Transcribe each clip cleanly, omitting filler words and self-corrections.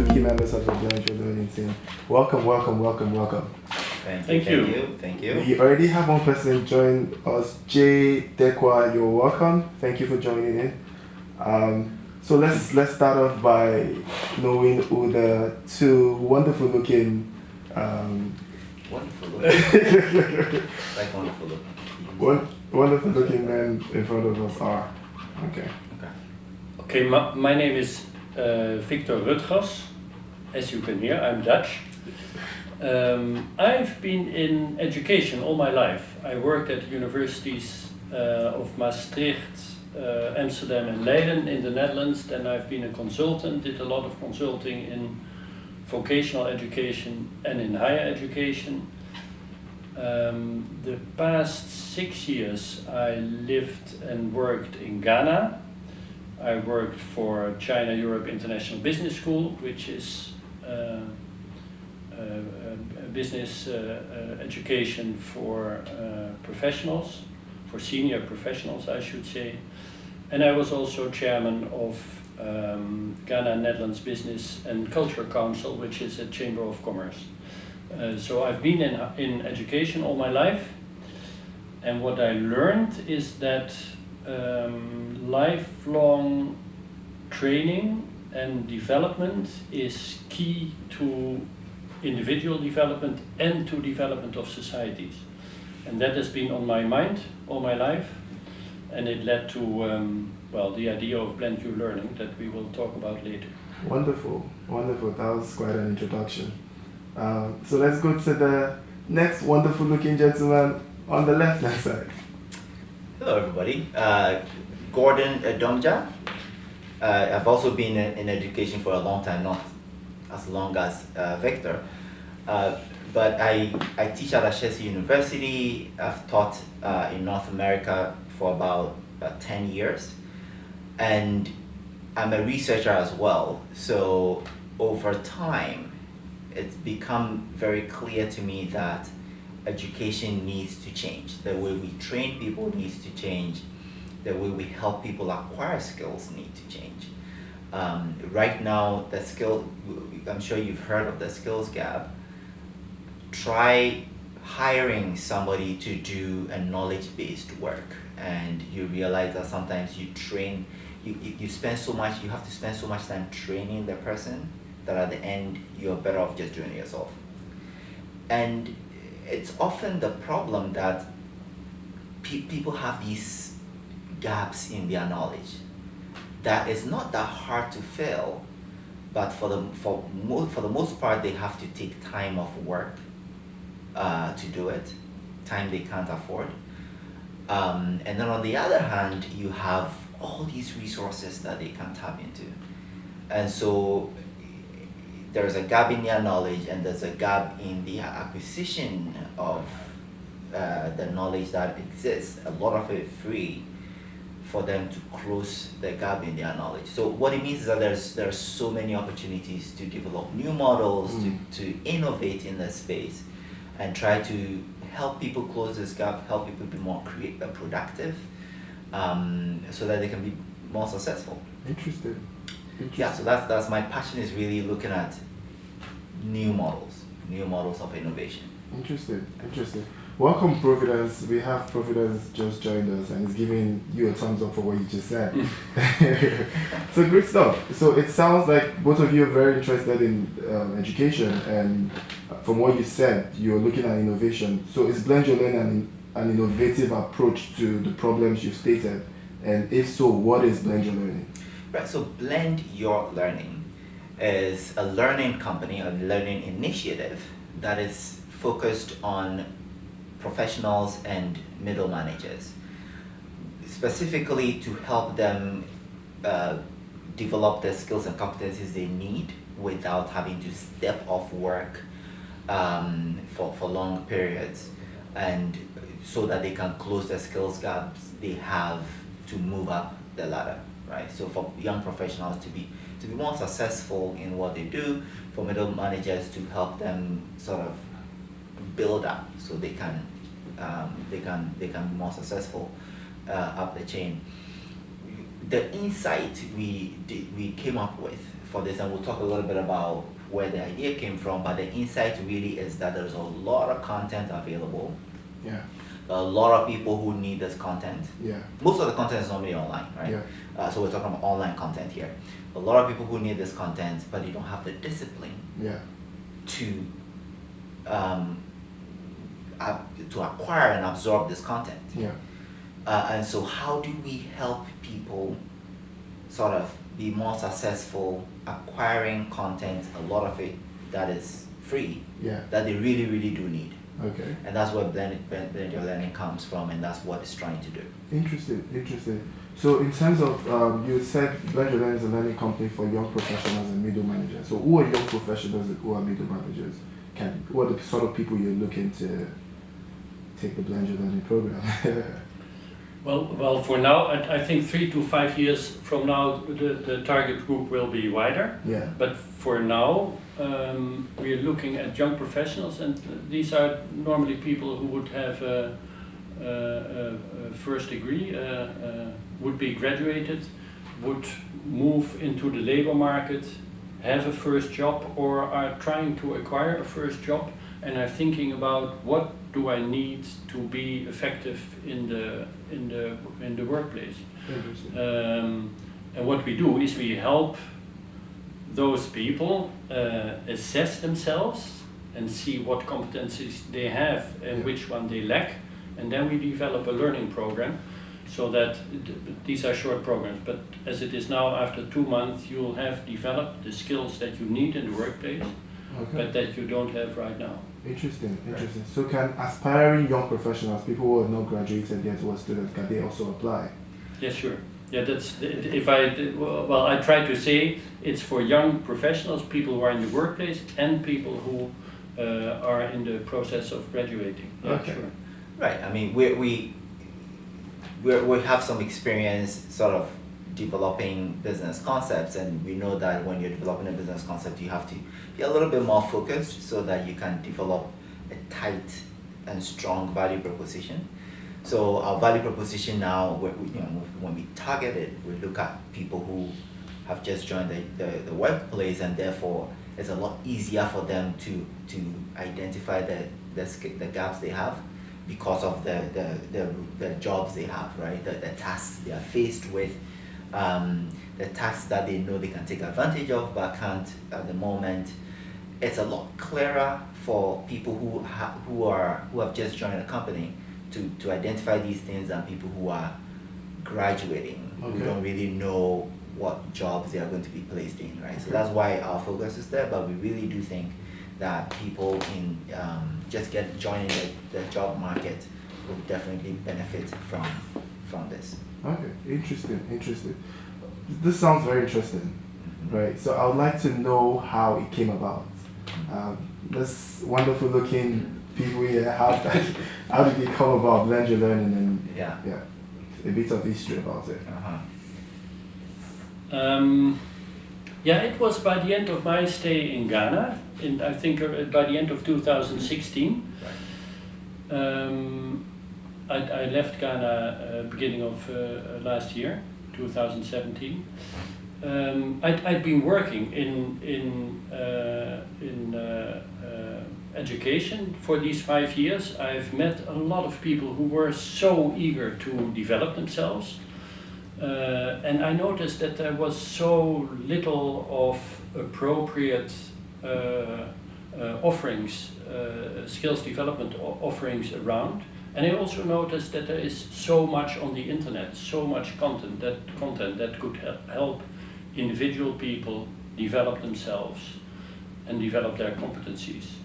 to key members of the BlendYourLearning team. Welcome. Thank you. We already have one person join us, Jay Dekwa. You're welcome. Thank you for joining in. So let's start off by knowing who the two wonderful looking Wonderful looking men in front of us are. Okay, my name is Victor Rutgers. As you can hear, I'm Dutch. I've been in education all my life. I worked at universities of Maastricht, Amsterdam and Leiden in the Netherlands. Then I've been a consultant, did a lot of consulting in vocational education and in higher education. The past 6 years I lived and worked in Ghana. I worked for China Europe International Business School, which is business education for professionals, for senior professionals I should say. And I was also chairman of Ghana Netherlands Business and Culture Council, which is a chamber of commerce. So I've been in education all my life, and what I learned is that lifelong training and development is key to individual development and to development of societies. And that has been on my mind all my life, and it led to the idea of BlendYourLearning that we will talk about later. Wonderful. That was quite an introduction. So let's go to the next wonderful looking gentleman on the left hand side. Hello everybody, Gordon Adomdza. I've also been in education for a long time, not as long as Victor, but I teach at Ashesi University. I've taught in North America for about 10 years, and I'm a researcher as well. So over time, it's become very clear to me that education needs to change. The way we train people needs to change. The way we help people acquire skills need to change. Right now, I'm sure you've heard of the skills gap. Try hiring somebody to do a knowledge-based work, and you realize that sometimes you have to spend so much time training the person that at the end you're better off just doing it yourself. And it's often the problem that people have these gaps in their knowledge that is not that hard to fill, but for the most part they have to take time off work to do it, time they can't afford. And then on the other hand, you have all these resources that they can tap into. And so there's a gap in their knowledge, and there's a gap in the acquisition of the knowledge that exists, a lot of it free, for them to close the gap in their knowledge. So what it means is that there's so many opportunities to develop new models, to innovate in the space, and try to help people close this gap, help people be more productive, so that they can be more successful. Interesting. Yeah, so that's my passion, is really looking at new models of innovation. Interesting. Welcome, Providence. We have Providence just joined us and is giving you a thumbs up for what you just said. So great stuff. So it sounds like both of you are very interested in education, and from what you said, you're looking at innovation. So is BlendYourLearning an innovative approach to the problems you've stated? And if so, what is BlendYourLearning? Right, so BlendYourLearning is a learning company, a learning initiative that is focused on professionals and middle managers, specifically to help them develop the skills and competencies they need without having to step off work for long periods, and so that they can close the skills gaps they have to move up the ladder, right? So for young professionals to be more successful in what they do, for middle managers to help them sort of build up so they can be more successful up the chain. the insight we came up with for this, and we'll talk a little bit about where the idea came from, but the insight really is that there's a lot of content available. Yeah. There are a lot of people who need this content. Yeah. Most of the content is normally online, right? Yeah. So we're talking about online content here. A lot of people who need this content, but they don't have the discipline to acquire and absorb this content. Yeah. And so how do we help people sort of be more successful acquiring content, a lot of it that is free, that they really, really do need? Okay. And that's where Blend Your Learning comes from, and that's what it's trying to do. Interesting. So in terms of, you said Blend Your Learning is a learning company for young professionals and middle managers. So who are young professionals and who are middle managers? Who are the sort of people you're looking to take the Blend Your Learning program? Well, for now, I think 3 to 5 years from now, the target group will be wider. Yeah. But for now, we are looking at young professionals, and these are normally people who would have a first degree, would be graduated, would move into the labor market, have a first job, or are trying to acquire a first job, and are thinking about what do I need to be effective in the workplace. And what we do is we help those people assess themselves and see what competencies they have and which one they lack, and then we develop a learning program so that these are short programs, but as it is now, after 2 months you'll have developed the skills that you need in the workplace, but that you don't have right now. Interesting. So can aspiring young professionals, people who have not graduated yet or students, can they also apply? Yeah, sure. Yeah, that's, I try to say it's for young professionals, people who are in the workplace, and people who are in the process of graduating. Yeah, Okay. sure. Right. I mean, we have some experience sort of developing business concepts, and we know that when you're developing a business concept, you have to be a little bit more focused so that you can develop a tight and strong value proposition. So our value proposition now, when we target it, we look at people who have just joined the workplace, and therefore it's a lot easier for them to identify the gaps they have because of the jobs they have, right? The tasks they are faced with, the tasks that they know they can take advantage of but can't at the moment. It's a lot clearer for people who have just joined a company to identify these things than people who are graduating, who don't really know what jobs they are going to be placed in, right? So that's why our focus is there, but we really do think that people in joining the job market will definitely benefit from this. Okay, interesting. This sounds very interesting, right? So I would like to know how it came about. This wonderful looking people here, how did they come about Blend Your Learning, and a bit of history about it. It was by the end of my stay in Ghana, I think by the end of 2016. I left Ghana beginning of last year, 2017. I'd been working in education for these 5 years. I've met a lot of people who were so eager to develop themselves, and I noticed that there was so little of appropriate offerings, skills development offerings around. And I also noticed that there is so much on the internet, so much content that could help individual people develop themselves and develop their competencies.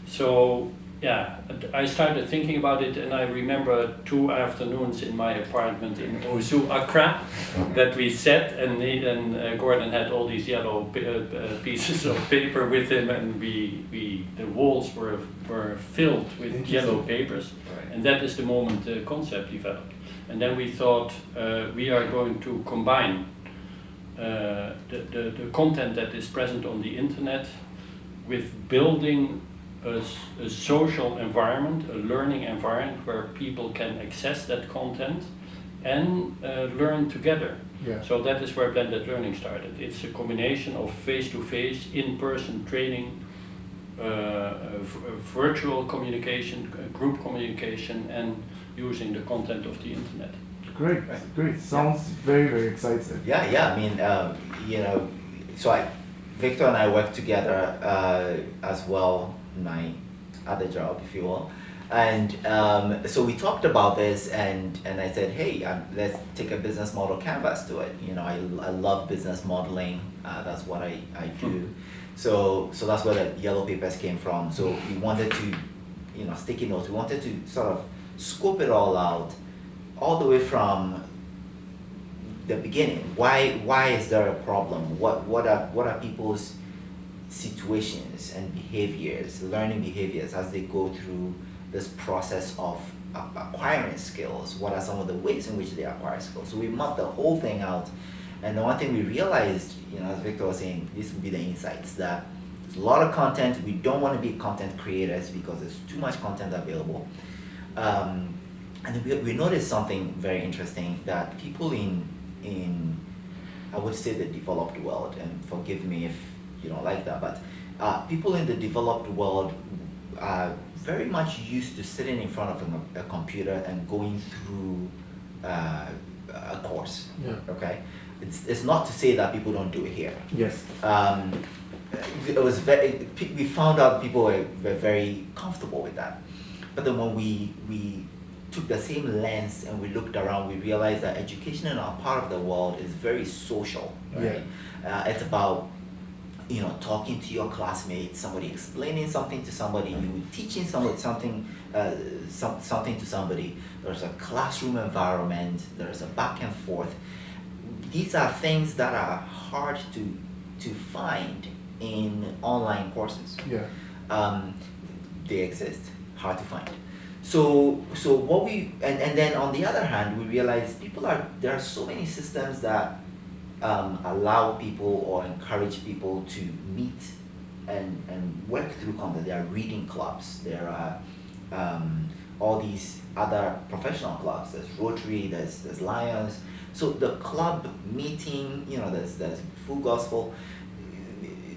So I started thinking about it, and I remember 2 afternoons in my apartment in Osu, Accra, that we sat, and Gordon had all these yellow pieces of paper with him, and the walls were filled with yellow papers, and that is the moment the concept developed. And then we thought we are going to combine the content that is present on the internet with building a social environment, a learning environment where people can access that content and learn together. Yeah. So that is where blended learning started. It's a combination of face-to-face, in-person training, virtual communication, group communication, and using the content of the internet. Great, great. Sounds very, very exciting. Yeah. I mean, so Victor and I worked together as well in my other job, if you will. And so we talked about this, and I said, hey, let's take a business model canvas to it. I love business modeling. That's what I do. So that's where the yellow papers came from. So we wanted to, sticky notes. We wanted to sort of scope it all out, all the way from the beginning. Why is there a problem? What are people's situations and behaviors, learning behaviors, as they go through this process of acquiring skills? What are some of the ways in which they acquire skills? So we mapped the whole thing out, and the one thing we realized, as Victor was saying, this would be the insights, that there's a lot of content. We don't want to be content creators because there's too much content available. And we noticed something very interesting, that people in I would say the developed world, and forgive me if you don't like that, but people in the developed world are very much used to sitting in front of a computer and going through a course. Yeah. Okay, it's not to say that people don't do it here. Yes. It was we found out people were very comfortable with that, but then when we took the same lens and we looked around, we realized that education in our part of the world is very social, right? Yeah. It's about talking to your classmates, somebody explaining something to somebody, you teaching somebody something to somebody. There's a classroom environment, there's a back and forth. These are things that are hard to find in online courses. Yeah. They exist, hard to find. So what and then on the other hand, we realize there are so many systems that allow people or encourage people to meet and work through content. There are reading clubs, there are all these other professional clubs. There's Rotary, there's Lions. So the club meeting, there's Full Gospel.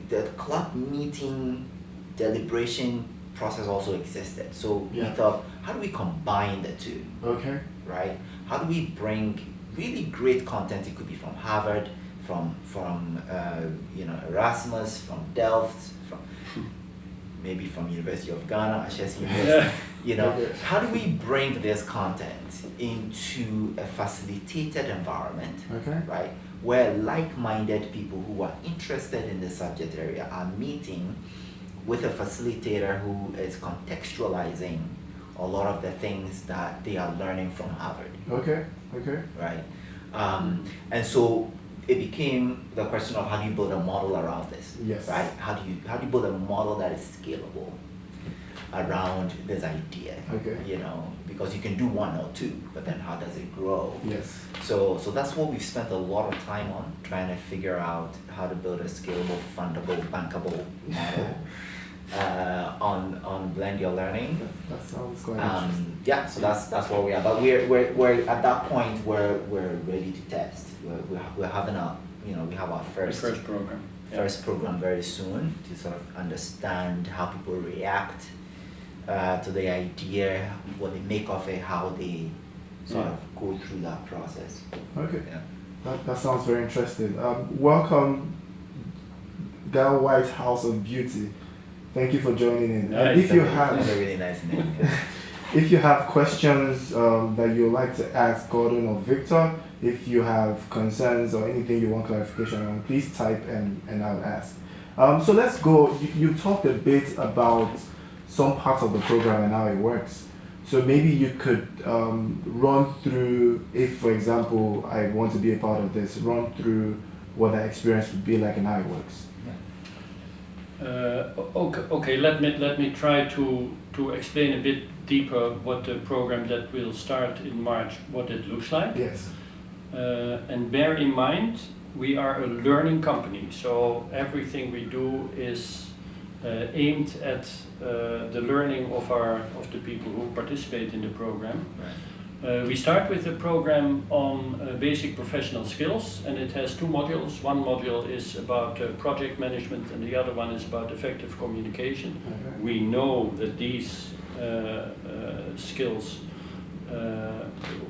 The club meeting deliberation process also existed. So we thought, how do we combine the two? Okay. Right? How do we bring really great content? It could be from Harvard, from Erasmus, from Delft, maybe from University of Ghana, Ashesi University. How do we bring this content into a facilitated environment, right? Where like-minded people who are interested in the subject area are meeting with a facilitator who is contextualizing a lot of the things that they are learning from Harvard. Okay. Right? And so it became the question of, how do you build a model around this? Yes. Right? How do you build a model that is scalable around this idea? Okay. Because you can do one or two, but then how does it grow? Yes. So that's what we've spent a lot of time on, trying to figure out how to build a scalable, fundable, bankable model on BlendYourLearning. That sounds quite interesting. Yeah, so that's where we are. But we're at that point where we're ready to test. We're having we have our first program. First program very soon, to sort of understand how people react to the idea, what they make of it, how they sort of go through that process. Okay. Yeah. That sounds very interesting. Welcome, Gal White House of Beauty. Thank you for joining in. Nice. If you have, That's a really nice name. if you have questions that you'd like to ask Gordon or Victor, if you have concerns or anything you want clarification on, please type and I'll ask. So let's go. You talked a bit about some parts of the program and how it works. So maybe you could run through, if for example I want to be a part of this, run through what that experience would be like and how it works. Okay. Let me try to explain a bit deeper what the program that will start in March, what it looks like. Yes. And bear in mind, we are a learning company, so everything we do is aimed at the learning of the people who participate in the program. Right. We start with a program on basic professional skills, and it has 2 modules. One module is about project management, and the other one is about effective communication. Okay. We know that these skills,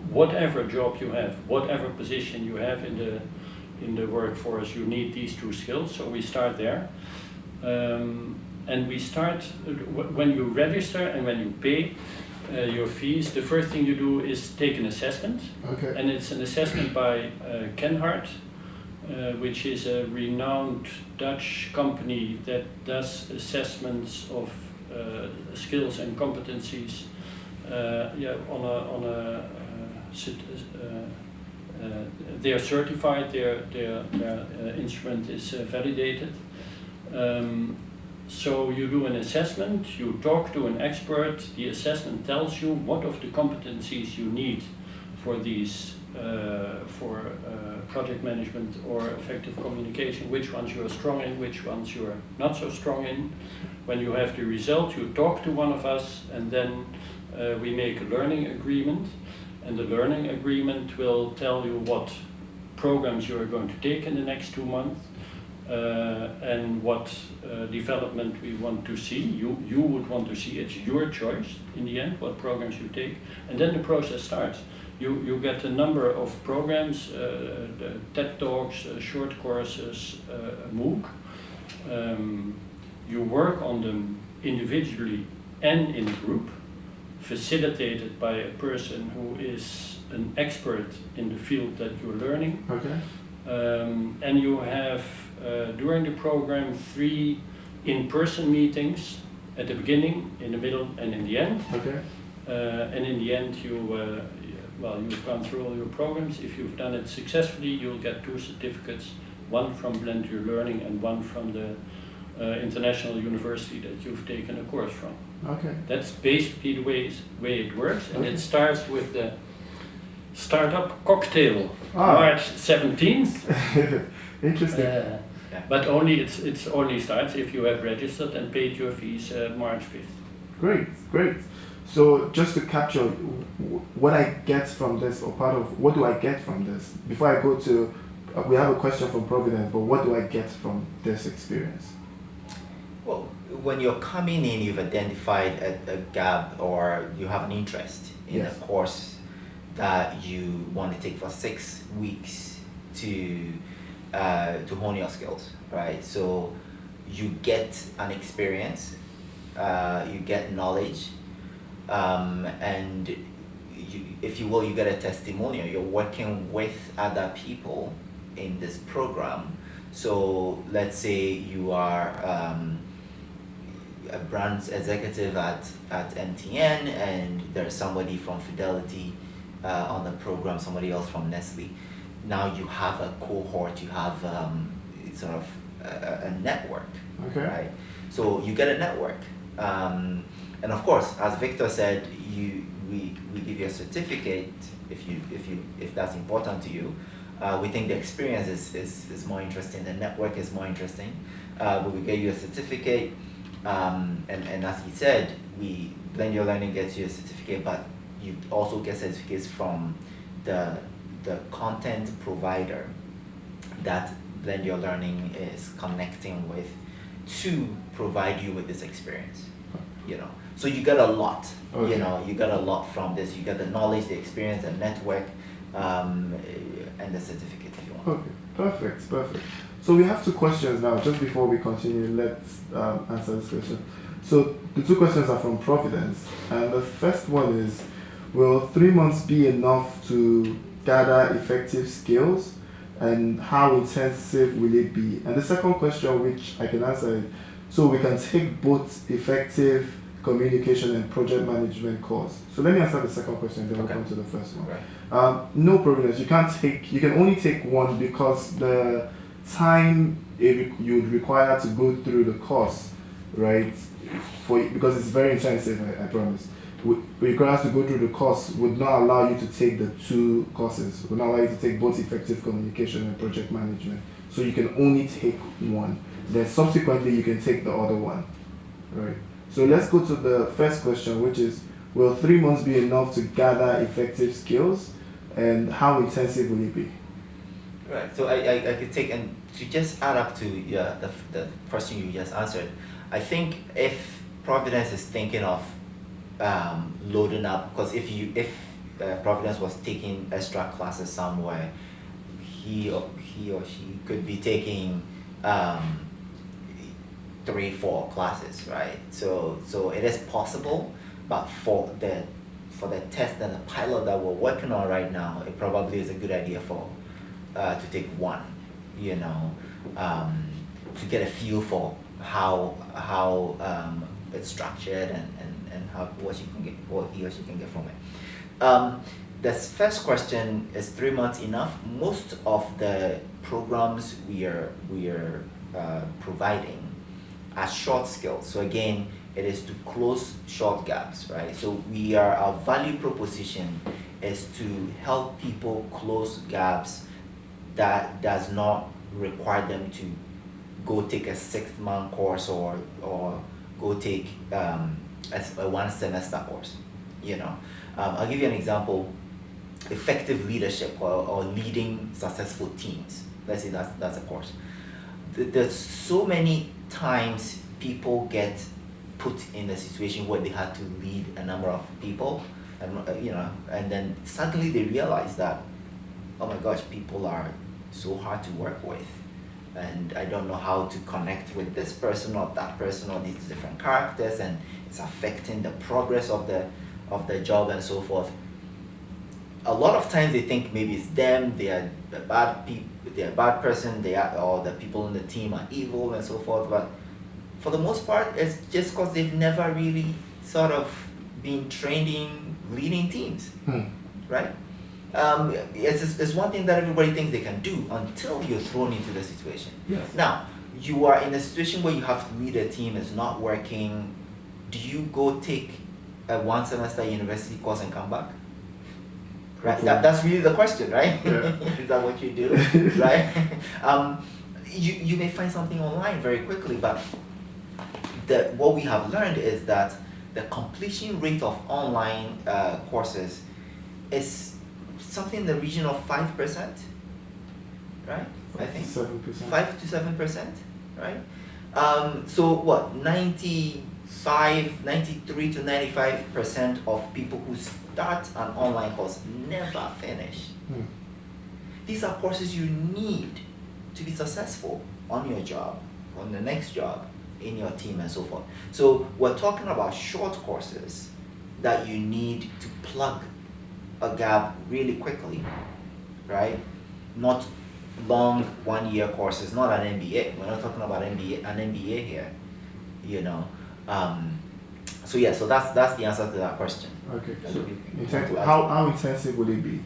whatever job you have, whatever position you have in the workforce, you need these 2 skills. So we start there, and we start when you register and when you pay your fees. The first thing you do is take an assessment, Okay. and it's an assessment by Kenhardt, which is a renowned Dutch company that does assessments of skills and competencies. They are certified. Their instrument is validated. So you do an assessment, you talk to an expert, the assessment tells you what of the competencies you need for these, project management or effective communication, which ones you are strong in, which ones you are not so strong in. When you have the result, you talk to one of us, and then we make a learning agreement, and the learning agreement will tell you what programs you are going to take in the next 2 months. And what development we want to see. You would want to see. It's your choice in the end what programs you take, and then the process starts. You get a number of programs, the TED Talks, short courses, MOOC. You work on them individually and in a group, facilitated by a person who is an expert in the field that you're learning. Okay. And you have during the program 3 in-person meetings at the beginning, in the middle, and in the end. Okay. And in the end, you've gone through all your programs. If you've done it successfully, you'll get 2 certificates, one from BlendYourLearning and one from the international university that you've taken a course from. Okay. That's basically the way it works, and Okay. it starts with the startup cocktail, Ah. March 17th. Interesting. But it only starts if you have registered and paid your fees March 5th. Great. So just to capture what I get from this, or part of what do I get from this, before I go to, we have a question from Providence, but what do I get from this experience? Well, when you're coming in, you've identified a gap, or you have an interest in Yes. a course that you want to take for 6 weeks to hone your skills, right? So you get an experience, you get knowledge, and if you will, you get a testimonial. You're working with other people in this program. So let's say you are a brand executive at MTN, and there's somebody from Fidelity on the program, somebody else from Nestle. Now you have a cohort, you have sort of a network, Okay. right? So you get a network, and of course, as Victor said, we give you a certificate if that's important to you. We think the experience is more interesting, the network is more interesting, but we get you a certificate, and as he said, BlendYourLearning gets you a certificate, but you also get certificates from the content provider that BlendYourLearning is connecting with to provide you with this experience, So you get a lot, Okay. You get a lot from this. You get the knowledge, the experience, the network, and the certificate if you want. Okay, perfect. So we have 2 questions now. Just before we continue, let's answer this question. So the 2 questions are from Providence, and the first one is, will 3 months be enough to gather effective skills, and how intensive will it be? And the second question, which I can answer, so we can take both effective communication and project management course. So let me answer the second question, then we'll come to the first one. Right. No Providence, you can only take one, because the time you'd require to go through the course, right, because it's very intensive, I promise. Requires to go through the course would not allow you to take the 2 courses, would not allow you to take both effective communication and project management. So you can only take one. Then subsequently you can take the other one, right? So let's go to the first question, which is, will 3 months be enough to gather effective skills, and how intensive will it be? Right. So I could take, and to just add up to the question you just answered, I think if Providence is thinking of loading up, because if Providence was taking extra classes somewhere, he or she could be taking 3-4 classes, right? So it is possible, but for the test and the pilot that we're working on right now, it probably is a good idea to take one, to get a feel for how it's structured and what he or she can get from it. The first question is 3 months enough? Most of the programs we are providing are short skills. So again, it is to close short gaps, right? So our value proposition is to help people close gaps that does not require them to go take a 6-month course or go take a 1-semester course. I'll give you an example. Effective leadership or leading successful teams. Let's say that's a course. There's so many times people get put in a situation where they had to lead a number of people, and then suddenly they realize that, oh my gosh, people are so hard to work with, and I don't know how to connect with this person or that person or these different characters, and it's affecting the progress of the job and so forth. A lot of times they think maybe it's them, they are a bad person, or the people in the team are evil and so forth, but for the most part, it's just because they've never really sort of been trained in leading teams, right? It's one thing that everybody thinks they can do until you're thrown into the situation. Yes. Now, you are in a situation where you have to lead a team, it's not working. Do you go take a 1-semester university course and come back? Right? That's really the question, right? Yeah. Is that what you do, right? You may find something online very quickly, but what we have learned is that the completion rate of online courses is something in the region of 5%, right? I think 7%. 5 to 7%, right? So what? 93 to 95% of people who start an online course never finish. These are courses you need to be successful on your job, on the next job, in your team and so forth. So we're talking about short courses that you need to plug a gap really quickly, right? Not long 1-year courses, not an MBA. We're not talking about an MBA here, So that's the answer to that question. Okay. So how intensive will it be?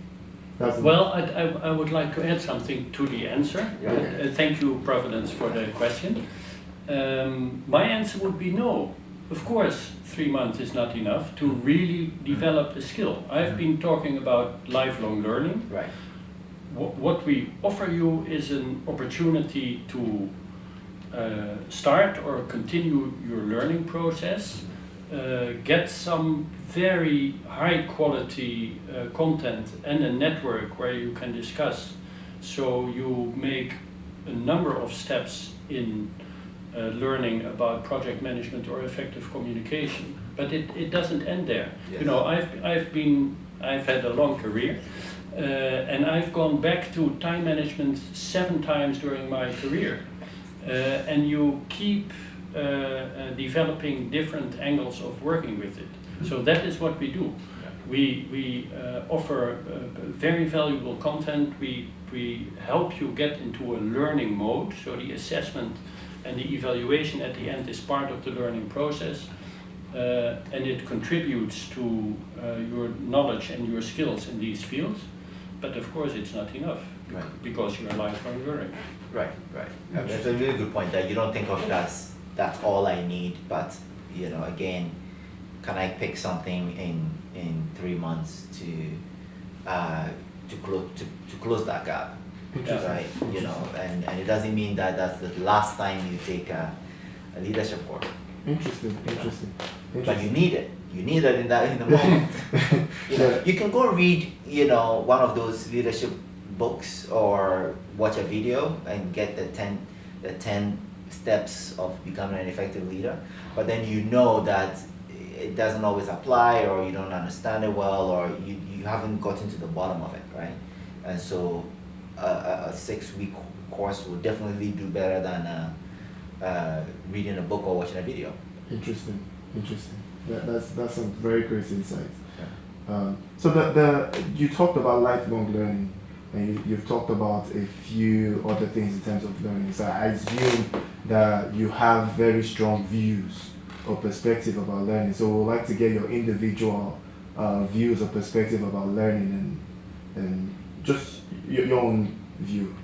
Well, I would like to add something to the answer. Okay. Thank you, Providence, for the question. My answer would be no. Of course, 3 months is not enough to really develop a skill. I've been talking about lifelong learning. Right. What we offer you is an opportunity to start or continue your learning process, get some very high quality content and a network where you can discuss. So you make a number of steps in learning about project management or effective communication, but it doesn't end there. Yes. I've had a long career, and I've gone back to time management 7 times during my career, and you keep developing different angles of working with it. So that is what we do. We offer very valuable content. We help you get into a learning mode, so the assessment and the evaluation at the end is part of the learning process, and it contributes to your knowledge and your skills in these fields. But of course it's not enough, Right. because you are lifelong learning. Right. That's a really good point, that you don't think of it as that's all I need, but again, can I pick something in 3 months to close that gap? Right, and it doesn't mean that that's the last time you take a leadership course. Interesting. but you need it. You need it in the moment. You can go read, one of those leadership books or watch a video and get the 10 steps of becoming an effective leader, but then that it doesn't always apply, or you don't understand it well, or you haven't gotten to the bottom of it, right? And so a 6-week course will definitely do better than reading a book or watching a video. Interesting. That's some very great insights. Yeah. So you talked about lifelong learning, and you've talked about a few other things in terms of learning. So I assume that you have very strong views or perspective about learning. So we'd like to get your individual views or perspective about learning and just your own view.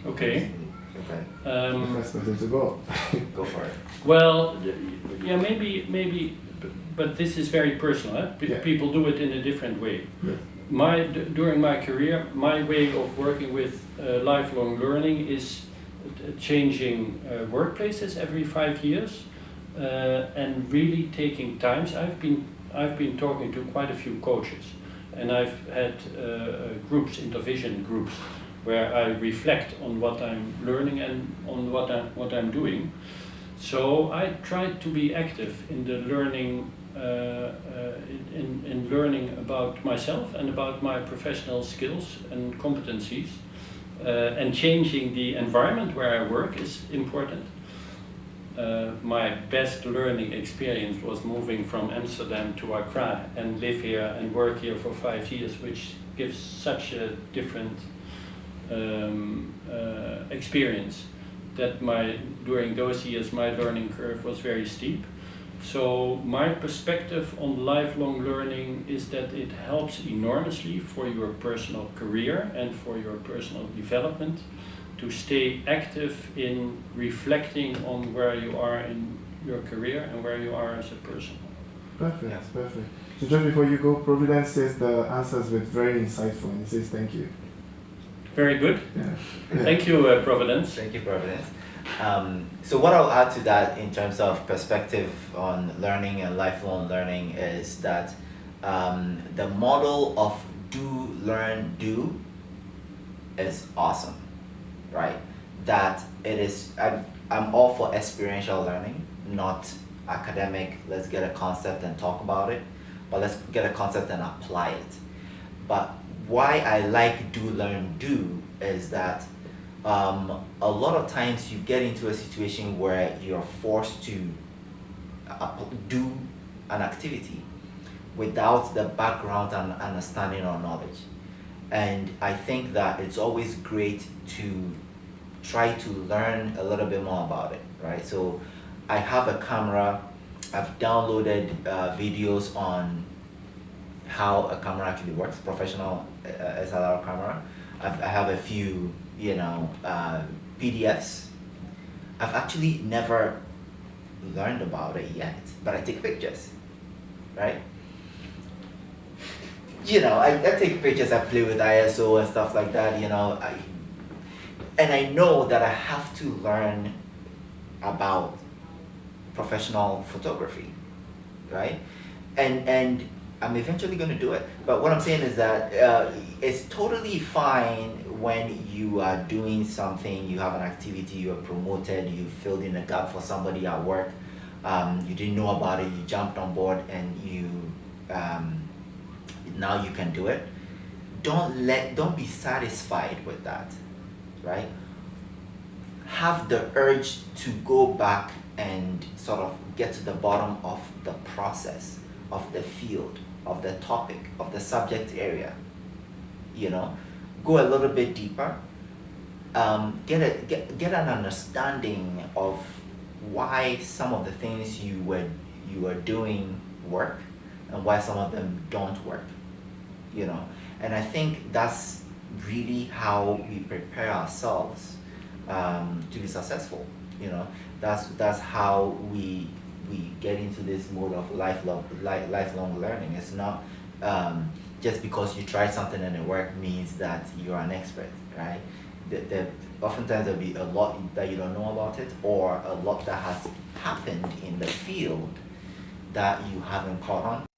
Okay. The first person to go. Go for it. Well, yeah, maybe, but this is very personal. People do it in a different way. Yeah. During my career, my way of working with lifelong learning is changing workplaces every 5 years and really taking times. I've been talking to quite a few coaches, and I've had groups, intervision groups, where I reflect on what I'm learning and on what I'm doing. So I try to be active in the learning, in learning about myself and about my professional skills and competencies, and changing the environment where I work is important. My best learning experience was moving from Amsterdam to Accra and live here and work here for 5 years, which gives such a different experience that during those years my learning curve was very steep. So my perspective on lifelong learning is that it helps enormously for your personal career and for your personal development to stay active in reflecting on where you are in your career and where you are as a person. Perfect, Yeah. perfect. So just before you go, Providence says the answers were very insightful, and he says thank you. Very good. Yeah. Thank you, Providence. Thank you, Providence. So what I'll add to that in terms of perspective on learning and lifelong learning is that the model of do, learn, do is awesome, right? That it is, I'm all for experiential learning, not academic, let's get a concept and talk about it, but let's get a concept and apply it. But why I like do, learn, do is that a lot of times you get into a situation where you're forced to do an activity without the background and understanding or knowledge. And I think that it's always great to try to learn a little bit more about it, right? So I have a camera, I've downloaded videos on how a camera actually works, professional SLR camera. I have a few, PDFs. I've actually never learned about it yet, but I take pictures, right? I take pictures, I play with ISO and stuff like that, and I know that I have to learn about professional photography, right? And I'm eventually going to do it. But what I'm saying is that it's totally fine when you are doing something, you have an activity, you are promoted, you filled in a gap for somebody at work, you didn't know about it, you jumped on board, and you now you can do it. Don't be satisfied with that, right? Have the urge to go back and sort of get to the bottom of the process, of the field, of the topic, of the subject area. Go a little bit deeper. Get an understanding of why some of the things you were doing work and why some of them don't work. And I think that's really how we prepare ourselves to be successful. That's how we get into this mode of lifelong learning. It's not just because you try something and it works means that you're an expert, right? Oftentimes there'll be a lot that you don't know about it, or a lot that has happened in the field that you haven't caught on?